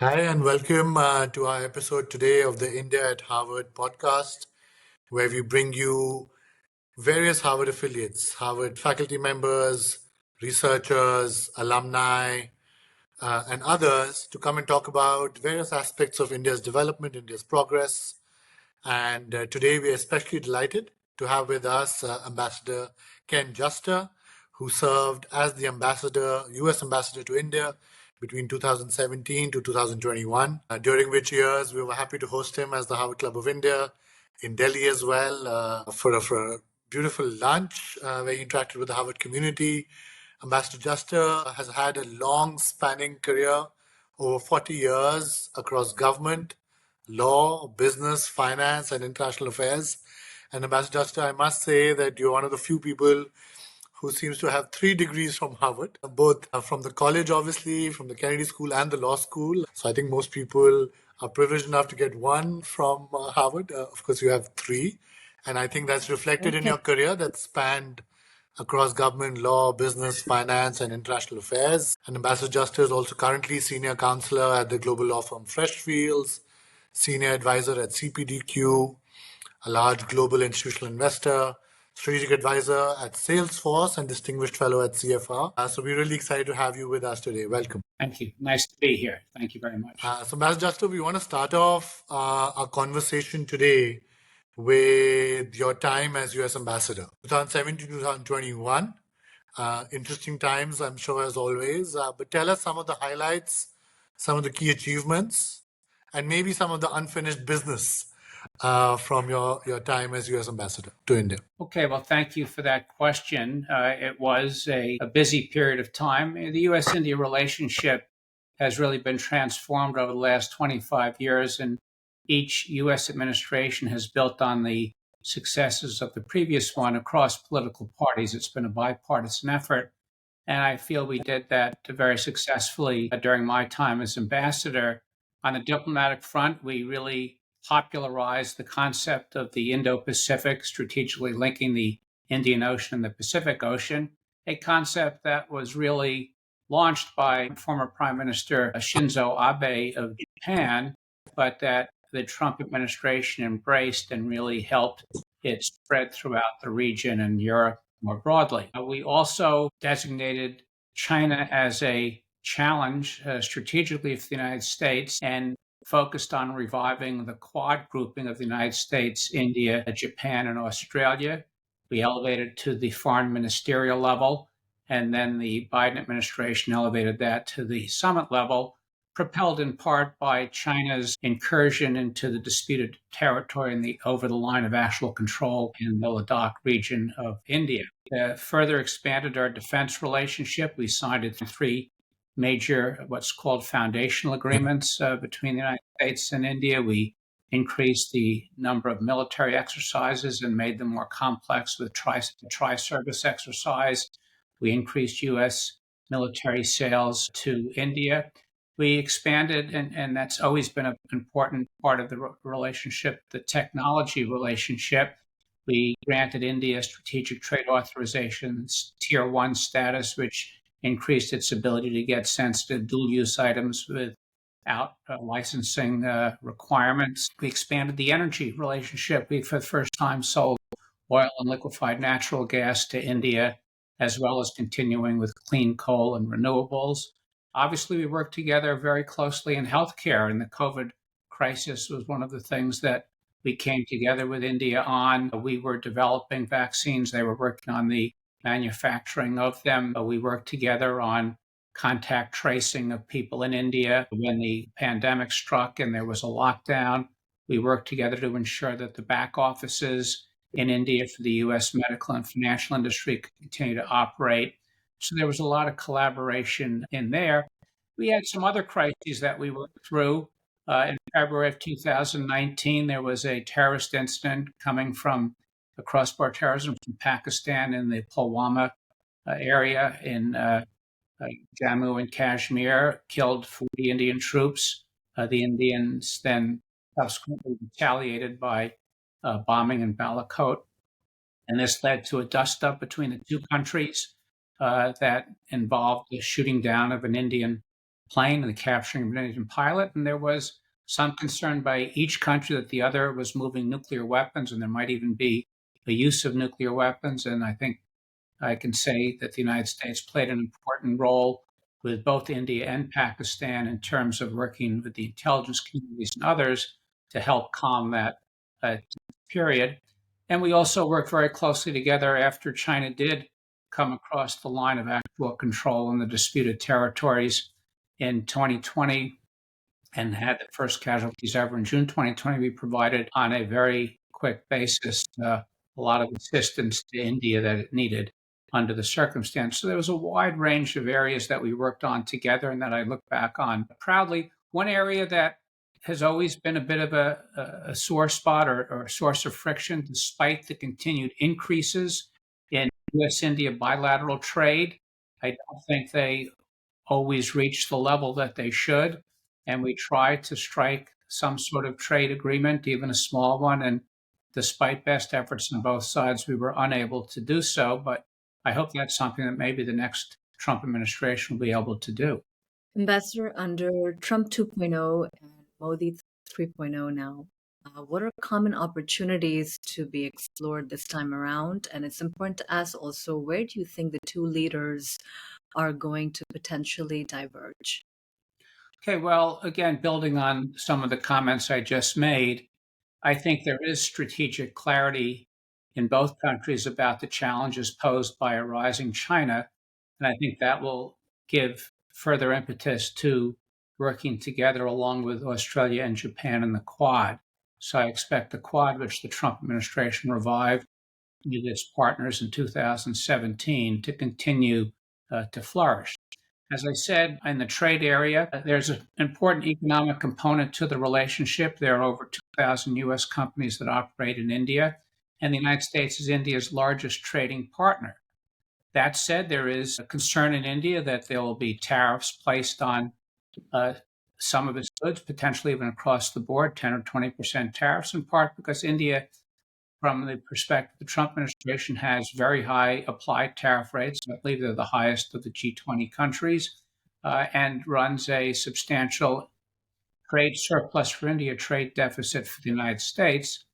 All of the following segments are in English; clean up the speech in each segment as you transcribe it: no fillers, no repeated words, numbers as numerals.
Hi, and welcome to our episode today of the India at Harvard podcast, where we bring you various Harvard affiliates, Harvard faculty members, researchers, alumni, and others to come and talk about various aspects of India's development, India's progress. And today we are especially delighted to have with us Ambassador Ken Juster, who served as the US ambassador to India between 2017 to 2021, during which years we were happy to host him as the Harvard Club of India in Delhi as well for a beautiful lunch where he interacted with the Harvard community. Ambassador Juster has had a long spanning career over 40 years across government, law, business, finance, and international affairs. And Ambassador Juster, I must say that you're one of the few people who seems to have 3 degrees from Harvard, both from the college, obviously, from the Kennedy School and the law school. So I think most people are privileged enough to get one from Harvard. Of course, you have three. And I think that's reflected in Okay. your career that spanned across government, law, business, finance, and international affairs. And Ambassador Juster is also currently senior counselor at the global law firm Freshfields, senior advisor at CPDQ, a large global institutional investor, strategic advisor at Salesforce, and distinguished fellow at CFR. So we're really excited to have you with us today. Welcome. Thank you. Nice to be here. Thank you very much. So, Ambassador Juster, we want to start off our conversation today with your time as US ambassador, 2017 to 2021. Interesting times, I'm sure, as always. But tell us some of the highlights, some of the key achievements, and maybe some of the unfinished business from your time as US ambassador to India. Okay, well, thank you for that question. It was a busy period of time. The US India relationship has really been transformed over the last 25 years, and each US administration has built on the successes of the previous one across political parties. It's been a bipartisan effort, and I feel we did that very successfully during my time as ambassador. On the diplomatic front, we really popularized the concept of the Indo Pacific, strategically linking the Indian Ocean and the Pacific Ocean, a concept that was really launched by former Prime Minister Shinzo Abe of Japan, but that the Trump administration embraced and really helped it spread throughout the region and Europe more broadly. We also designated China as a challenge strategically for the United States and focused on reviving the Quad grouping of the United States, India, Japan, and Australia. We elevated to the foreign ministerial level, and then the Biden administration elevated that to the summit level, propelled in part by China's incursion into the disputed territory in the over the line of actual control in the Ladakh region of India. Further expanded our defense relationship. We signed 3 major, what's called foundational agreements between the United States and India. We increased the number of military exercises and made them more complex with the tri-service exercise. We increased U.S. military sales to India. We expanded, and that's always been an important part of the relationship, the technology relationship. We granted India strategic trade authorizations, tier 1 status, which increased its ability to get sensitive dual-use items without licensing requirements. We expanded the energy relationship. We, for the first time, sold oil and liquefied natural gas to India, as well as continuing with clean coal and renewables. Obviously, we worked together very closely in healthcare, and the COVID crisis was one of the things that we came together with India on. We were developing vaccines. They were working on the manufacturing of them. We worked together on contact tracing of people in India. When the pandemic struck and there was a lockdown, we worked together to ensure that the back offices in India for the US medical and financial industry could continue to operate. So there was a lot of collaboration in there. We had some other crises that we worked through. In February of 2019, there was a terrorist incident coming from cross-border terrorism from Pakistan in the Pulwama area in Jammu and Kashmir, killed 40 Indian troops. The Indians then subsequently retaliated by bombing in Balakot. And this led to a dust-up between the two countries that involved the shooting down of an Indian plane and the capturing of an Indian pilot. And there was some concern by each country that the other was moving nuclear weapons, and there might even be a use of nuclear weapons. And I think I can say that the United States played an important role with both India and Pakistan in terms of working with the intelligence communities and others to help calm that period. And we also worked very closely together after China did come across the line of actual control in the disputed territories in 2020 and had the first casualties ever in June 2020. We provided on a very quick basis a lot of assistance to India that it needed under the circumstance. So there was a wide range of areas that we worked on together and that I look back on proudly. One area that has always been a bit of a sore spot or a source of friction, despite the continued increases in U.S. India bilateral trade. I don't think they always reach the level that they should. And we tried to strike some sort of trade agreement, even a small one. And despite best efforts on both sides, we were unable to do so. But I hope that's something that maybe the next Trump administration will be able to do. Ambassador, under Trump 2.0 and Modi 3.0 now, what are common opportunities to be explored this time around? And it's important to ask also, where do you think the two leaders are going to potentially diverge? Okay, well, again, building on some of the comments I just made, I think there is strategic clarity in both countries about the challenges posed by a rising China. And I think that will give further impetus to working together along with Australia and Japan in the Quad. So I expect the Quad, which the Trump administration revived with its partners in 2017, to continue to flourish. As I said, in the trade area, there's an important economic component to the relationship. There are over 2,000 U.S. companies that operate in India, and the United States is India's largest trading partner. That said, there is a concern in India that there will be tariffs placed on some of its goods, potentially even across the board, 10 or 20% tariffs, in part because India, from the perspective of the Trump administration, has very high applied tariff rates. I believe they're the highest of the G20 countries, and runs a substantial trade surplus for India, trade deficit for the United States.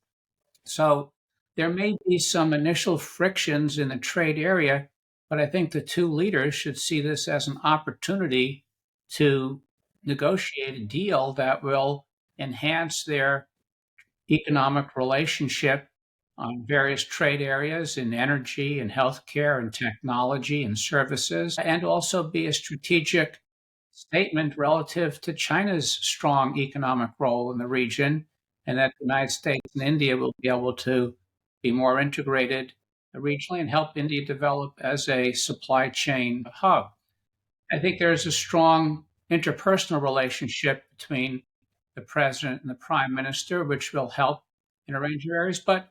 So there may be some initial frictions in the trade area, but I think the two leaders should see this as an opportunity to negotiate a deal that will enhance their economic relationship on various trade areas in energy and healthcare and technology and services, and also be a strategic statement relative to China's strong economic role in the region, and that the United States and India will be able to be more integrated regionally and help India develop as a supply chain hub. I think there's a strong interpersonal relationship between the president and the prime minister, which will help in a range of areas, but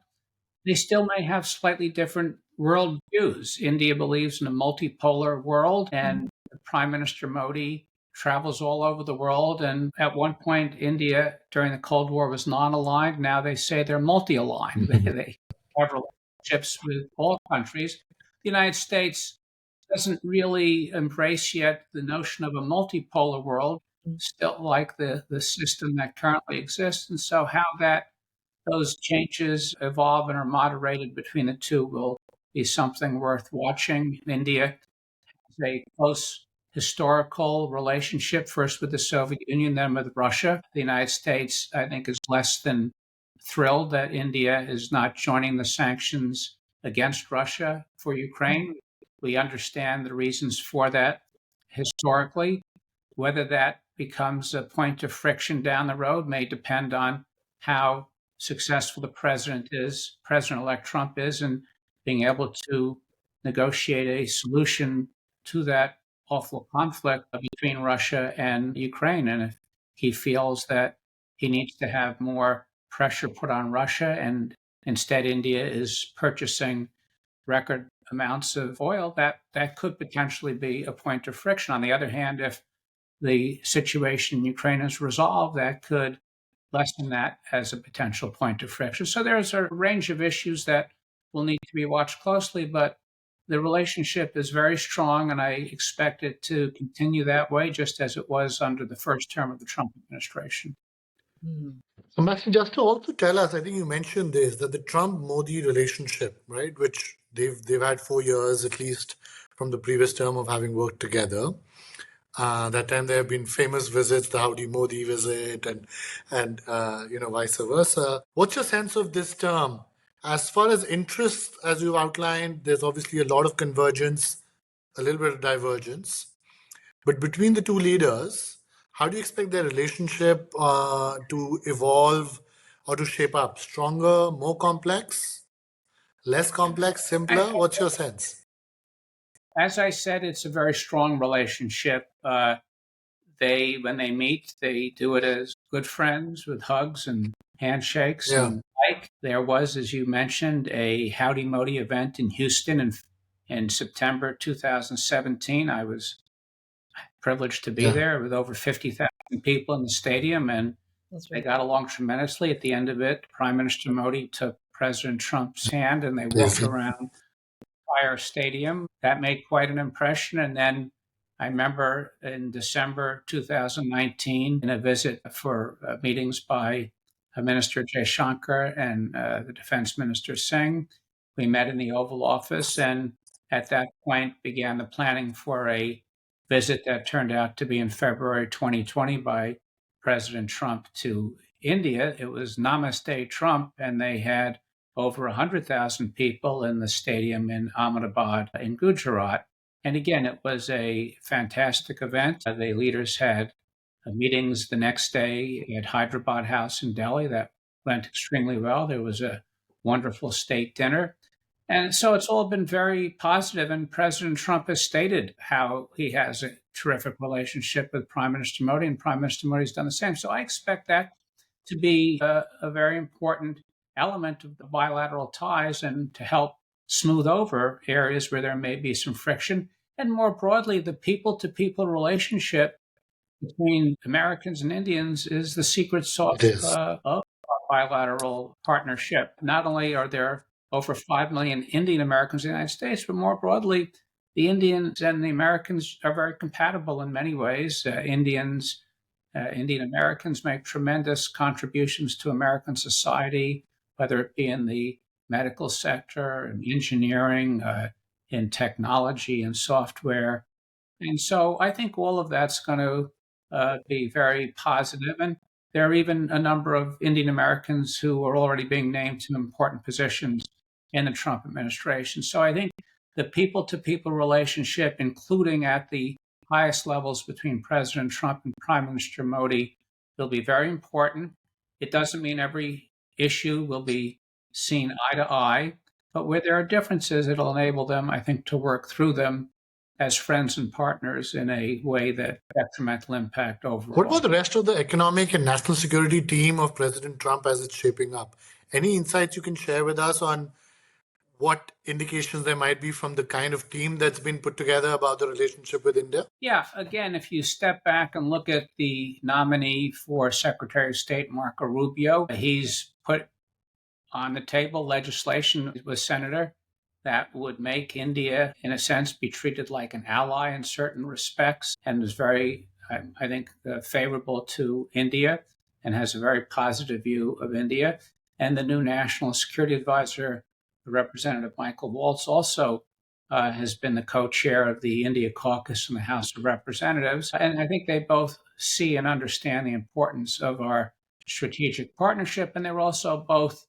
they still may have slightly different world views. India believes in a multipolar world, and Prime Minister Modi travels all over the world. And at one point, India during the Cold War was non-aligned. Now they say they're multi-aligned. They have relationships with all countries. The United States doesn't really embrace yet the notion of a multipolar world, still like the system that currently exists. And so how those changes evolve and are moderated between the two will be something worth watching. India has a close historical relationship, first with the Soviet Union, then with Russia. The United States, I think, is less than thrilled that India is not joining the sanctions against Russia for Ukraine. We understand the reasons for that historically. Whether that becomes a point of friction down the road may depend on how successful the President-elect Trump is in being able to negotiate a solution to that awful conflict between Russia and Ukraine. And if he feels that he needs to have more pressure put on Russia and instead India is purchasing record amounts of oil, that could potentially be a point of friction. On the other hand, if the situation in Ukraine is resolved, that could lessen that as a potential point of friction. So there's a range of issues that will need to be watched closely, but The relationship is very strong, and I expect it to continue that way, just as it was under the first term of the Trump administration. Mm. So, Maxine, just to also tell us, I think you mentioned this, that the Trump-Modi relationship, right, which they've had 4 years at least from the previous term of having worked together. That time there have been famous visits, the Howdy Modi visit, and vice versa. What's your sense of this term? As far as interests, as you've outlined, there's obviously a lot of convergence, a little bit of divergence. But between the two leaders, how do you expect their relationship to evolve or to shape up? Stronger, more complex, less complex, I, simpler? What's your sense? as I said, it's a very strong relationship. When they meet, they do it as good friends with hugs and handshakes Yeah, and like. There was, as you mentioned, a Howdy Modi event in Houston in September 2017. I was privileged to be yeah, there with over 50,000 people in the stadium, and That's they right. got along tremendously. At the end of it, Prime Minister Modi took President Trump's hand and they walked amazing. around Fire Stadium. That made quite an impression. And then I remember in December 2019, in a visit for meetings by Minister Jaishankar and the Defense Minister Singh, we met in the Oval Office, and at that point began the planning for a visit that turned out to be in February 2020 by President Trump to India. It was Namaste Trump, and they had over 100,000 people in the stadium in Ahmedabad in Gujarat. And again, it was a fantastic event. The leaders had meetings the next day at Hyderabad House in Delhi that went extremely well. There was a wonderful state dinner. And so it's all been very positive, and President Trump has stated how he has a terrific relationship with Prime Minister Modi, and Prime Minister Modi has done the same. So I expect that to be a very important element of the bilateral ties and to help smooth over areas where there may be some friction. And more broadly, the people to people relationship between Americans and Indians is the secret It sauce is. of our bilateral partnership. Not only are there over 5 million Indian Americans in the United States, but more broadly, the Indians and the Americans are very compatible in many ways. Indian Americans make tremendous contributions to American society, whether it be in the medical sector, in engineering, in technology and software. And so I think all of that's going to be very positive. And there are even a number of Indian Americans who are already being named to important positions in the Trump administration. So I think the people to people relationship, including at the highest levels between President Trump and Prime Minister Modi, will be very important. It doesn't mean every issue will be seen eye to eye, but where there are differences, it'll enable them, I think, to work through them as friends and partners in a way that detrimental impact What about overall. the rest of the economic and national security team of President Trump as it's shaping up? Any insights you can share with us on what indications there might be from the kind of team that's been put together about the relationship with India? Yeah, again, if you step back and look at the nominee for Secretary of State, Marco Rubio, he's put on the table legislation with Senator that would make India, in a sense, be treated like an ally in certain respects, and is very, I think, favorable to India and has a very positive view of India. And the new National Security Advisor, Representative Michael Waltz, also has been the co-chair of the India Caucus in the House of Representatives. And I think they both see and understand the importance of our strategic partnership. And they're also both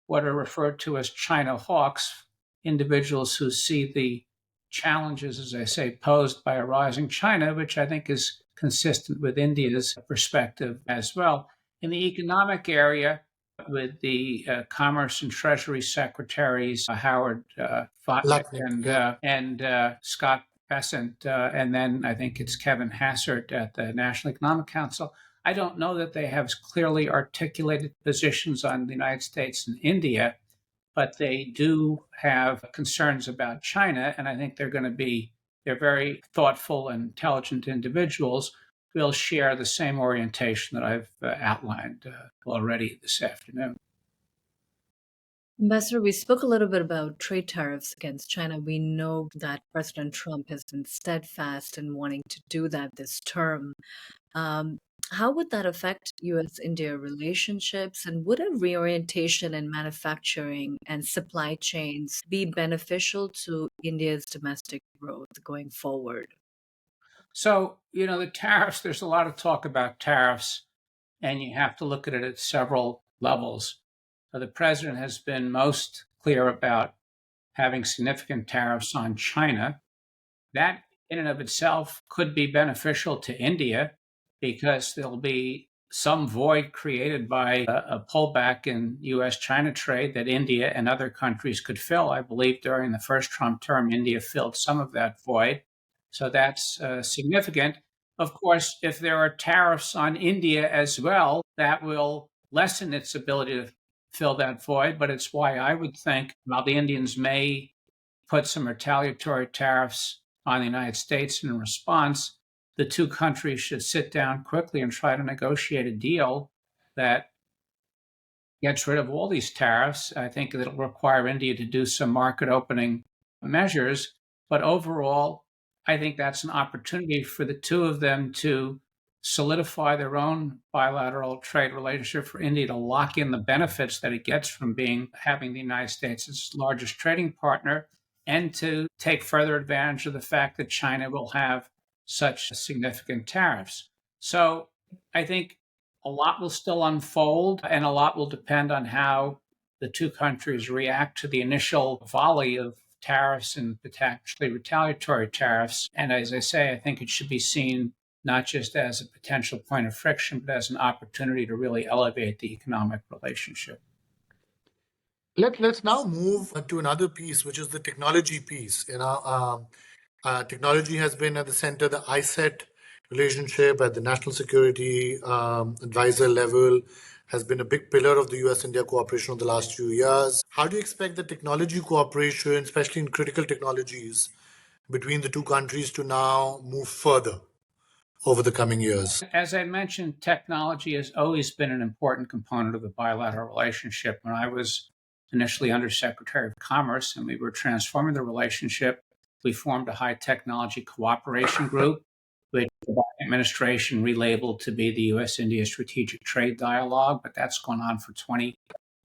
what are referred to as China hawks, individuals who see the challenges, as I say, posed by a rising China, which I think is consistent with India's perspective as well. In the economic area, with the Commerce and Treasury Secretaries Howard Fotnick Lucknick, and yeah. Scott Bessent, and then I think it's Kevin Hassert at the National Economic Council. I don't know that they have clearly articulated positions on the United States and India, but they do have concerns about China, and I think they're very thoughtful and intelligent individuals. Will share the same orientation that I've outlined already this afternoon. Ambassador, we spoke a little bit about trade tariffs against China. We know that President Trump has been steadfast in wanting to do that this term. Um, how would that affect US India relationships? And would a reorientation in manufacturing and supply chains be beneficial to India's domestic growth going forward? So, the tariffs, there's a lot of talk about tariffs, and you have to look at it at several levels. The president has been most clear about having significant tariffs on China. That, in and of itself, could be beneficial to India because there'll be some void created by a pullback in US China trade that India and other countries could fill. I believe during the first Trump term, India filled some of that void. So that's significant. Of course, if there are tariffs on India as well, that will lessen its ability to fill that void. But it's why I would think, while the Indians may put some retaliatory tariffs on the United States in response, the two countries should sit down quickly and try to negotiate a deal that gets rid of all these tariffs. I think it'll require India to do some market opening measures. But overall, I think that's an opportunity for the two of them to solidify their own bilateral trade relationship, for India to lock in the benefits that it gets from having the United States as its largest trading partner, and to take further advantage of the fact that China will have such significant tariffs. So I think a lot will still unfold, and a lot will depend on how the two countries react to the initial volley of tariffs and potentially retaliatory tariffs. And as I say, I think it should be seen not just as a potential point of friction, but as an opportunity to really elevate the economic relationship. Let's now move to another piece, which is the technology piece. Technology has been at the center. The ISET relationship at the national security advisor level has been a big pillar of the US-India cooperation over the last few years. How do you expect the technology cooperation, especially in critical technologies, between the two countries to now move further over the coming years? As I mentioned, technology has always been an important component of the bilateral relationship. When I was initially Undersecretary of Commerce and we were transforming the relationship, we formed a high technology cooperation group, which the Biden administration relabeled to be the US India Strategic Trade Dialogue, but that's gone on for 20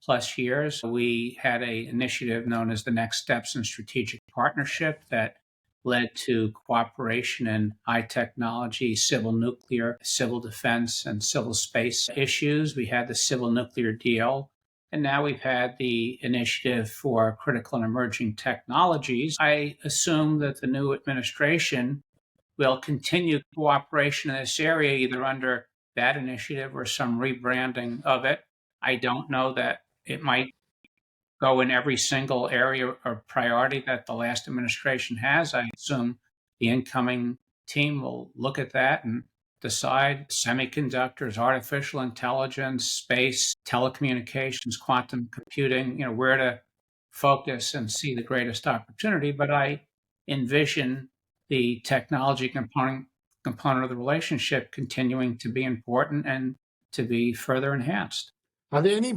plus years. We had an initiative known as the Next Steps in Strategic Partnership that led to cooperation in high technology, civil nuclear, civil defense, and civil space issues. We had the civil nuclear deal. And now we've had the initiative for critical and emerging technologies. I assume that the new administration will continue cooperation in this area, either under that initiative or some rebranding of it. I don't know that it might go in every single area or priority that the last administration has. I assume the incoming team will look at that and decide semiconductors, artificial intelligence, space, telecommunications, quantum computing, where to focus and see the greatest opportunity. But I envision the technology component of the relationship continuing to be important and to be further enhanced. Are there any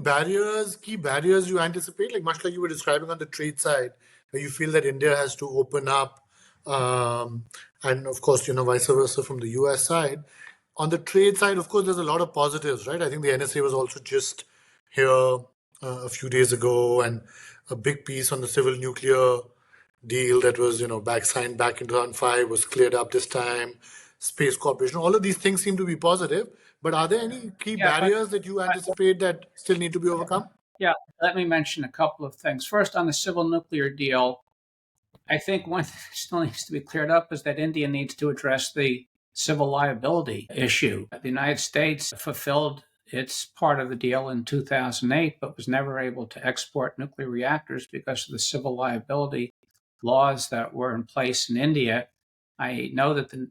key barriers you anticipate, much like you were describing on the trade side, where you feel that India has to open up, and of course, vice versa from the US side? On the trade side, of course, there's a lot of positives, right? I think the NSA was also just here a few days ago, and a big piece on the civil nuclear deal that was, signed back in 2005 was cleared up this time. Space cooperation, all of these things seem to be positive. But are there any key barriers that you anticipate that still need to be overcome? Yeah, let me mention a couple of things. First, on the civil nuclear deal, I think one thing that still needs to be cleared up is that India needs to address the civil liability issue. The United States fulfilled its part of the deal in 2008, but was never able to export nuclear reactors because of the civil liability laws that were in place in India. I know that the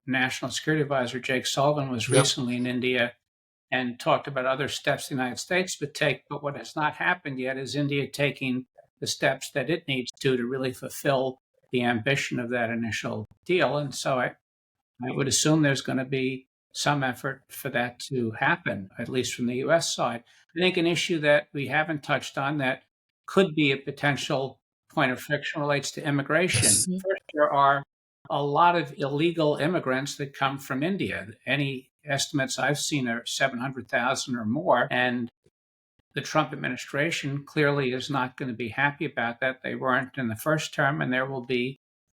National Security Advisor, Jake Sullivan, was recently in India and talked about other steps the United States would take. But what has not happened yet is India taking the steps that it needs to really fulfill the ambition of that initial deal. And so I would assume there's going to be some effort for that to happen, at least from the U.S. side. I think an issue that we haven't touched on that could be a potential point of friction relates to immigration. Mhm. First, there are a lot of illegal immigrants that come from India. Any estimates I've seen are 700,000 or more. And the Trump administration clearly is not going to be happy about that. They weren't in the first term, and there will be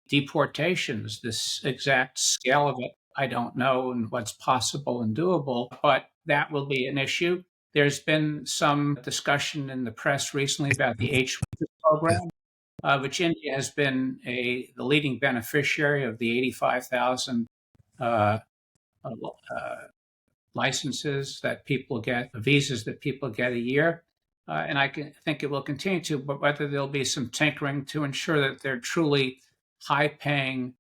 deportations. This exact scale of it, I don't know, and what's possible and doable, but that will be an issue. There's been some discussion in the press recently about the H-1 program, which India has been the leading beneficiary of the 85,000 uh, uh, licenses that people get, visas that people get a year. And think it will continue to, but whether there'll be some tinkering to ensure that they're truly high paying,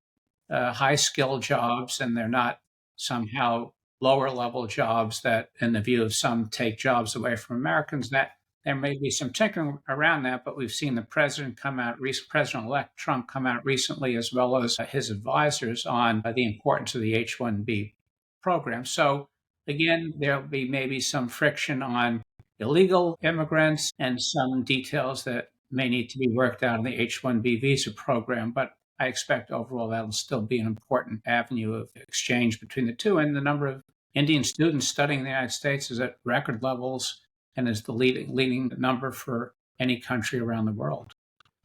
high skill jobs and they're not somehow lower level jobs that, in the view of some, take jobs away from Americans. That there may be some tinkering around that, but we've seen the president come out, President-elect Trump come out recently, as well as his advisors, on the importance of the H-1B program. So again, there'll be maybe some friction on illegal immigrants and some details that may need to be worked out in the H-1B visa program. But I expect overall that'll still be an important avenue of exchange between the two. And the number of Indian students studying in the United States is at record levels and is the leading number for any country around the world.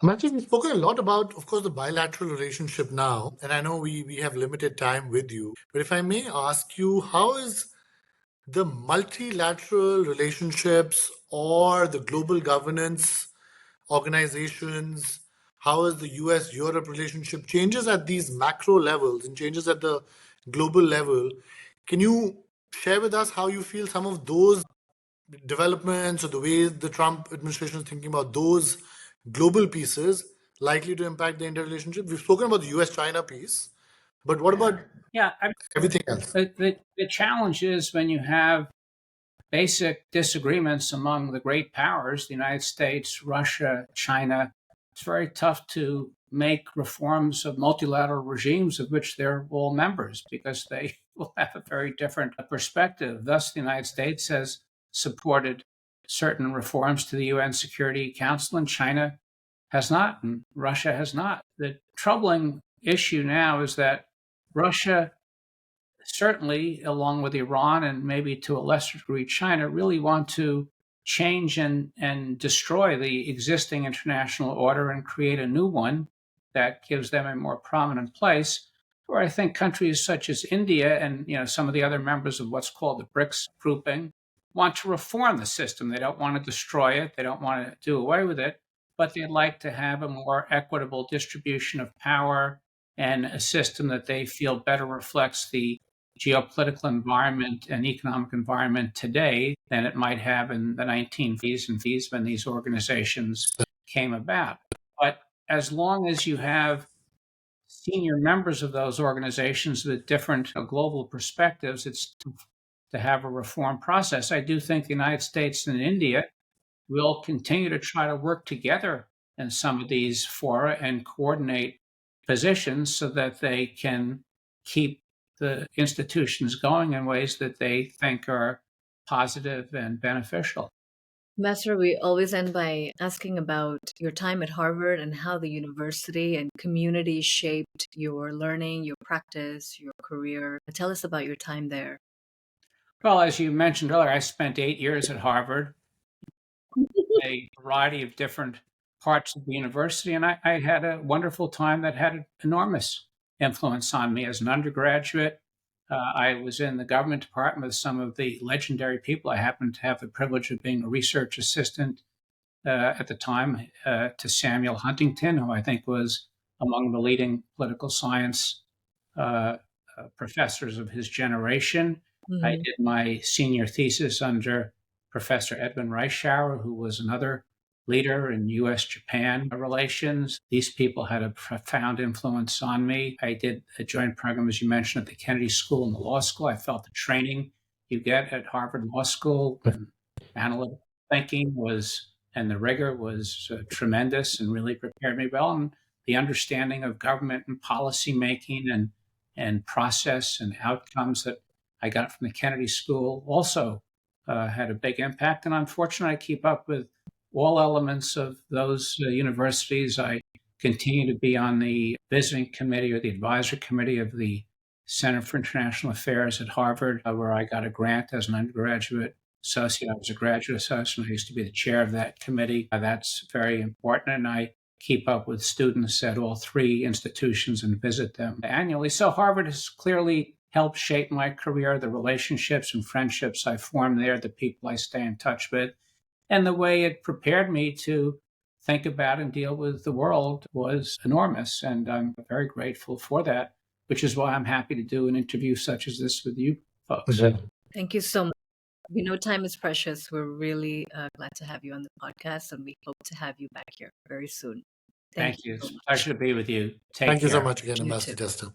Matthew, we've spoken a lot about, of course, the bilateral relationship now, and I know we have limited time with you. But if I may ask you, how is the multilateral relationships or the global governance organizations, how is the US Europe relationship changes at these macro levels and changes at the global level? Can you share with us how you feel some of those developments or the way the Trump administration is thinking about those global pieces likely to impact the interrelationship? We've spoken about the US China piece, but what about Yeah, everything else? the challenge is when you have basic disagreements among the great powers, the United States, Russia, China, it's very tough to make reforms of multilateral regimes of which they're all members because they will have a very different perspective. Thus, the United States has supported certain reforms to the UN Security Council, and China has not, and Russia has not. The troubling issue now is that Russia, certainly along with Iran and maybe to a lesser degree China, really want to change and destroy the existing international order and create a new one that gives them a more prominent place. Where I think countries such as India and some of the other members of what's called the BRICS grouping want to reform the system. They don't want to destroy it. They don't want to do away with it, but they'd like to have a more equitable distribution of power and a system that they feel better reflects the geopolitical environment and economic environment today than it might have in the 1950s and 50s when these organizations came about. But as long as you have senior members of those organizations with different global perspectives, it's to have a reform process. I do think the United States and India will continue to try to work together in some of these fora and coordinate positions so that they can keep the institutions going in ways that they think are positive and beneficial. Master, we always end by asking about your time at Harvard and how the university and community shaped your learning, your practice, your career. Tell us about your time there. Well, as you mentioned earlier, I spent 8 years at Harvard, a variety of different parts of the university, and I had a wonderful time that had an enormous influence on me as an undergraduate. I was in the government department with some of the legendary people. I happened to have the privilege of being a research assistant at the time to Samuel Huntington, who I think was among the leading political science uh, professors of his generation. I Mhm. did my senior thesis under Professor Edwin Reischauer, who was another leader in US Japan relations. These people had a profound influence on me. I did a joint program, as you mentioned, at the Kennedy School and the law school. I felt the training you get at Harvard Law School and analytical thinking and the rigor was tremendous and really prepared me well. And the understanding of government and policy making and process and outcomes that I got from the Kennedy School also had a big impact. And I'm fortunate I keep up with all elements of those universities. I continue to be on the visiting committee or the advisory committee of the Center for International Affairs at Harvard, where I got a grant as an undergraduate associate. I was a graduate associate. I used to be the chair of that committee. That's very important. And I keep up with students at all three institutions and visit them annually. So Harvard has clearly helped shape my career, the relationships and friendships I formed there, the people I stay in touch with, and the way it prepared me to think about and deal with the world was enormous. And I'm very grateful for that, which is why I'm happy to do an interview such as this with you folks. Thank you so much. We know time is precious. We're really glad to have you on the podcast, and we hope to have you back here very soon. Thank you. so It's a much. pleasure to be with you. Take Thank you so care. much again, You Ambassador too. Juster.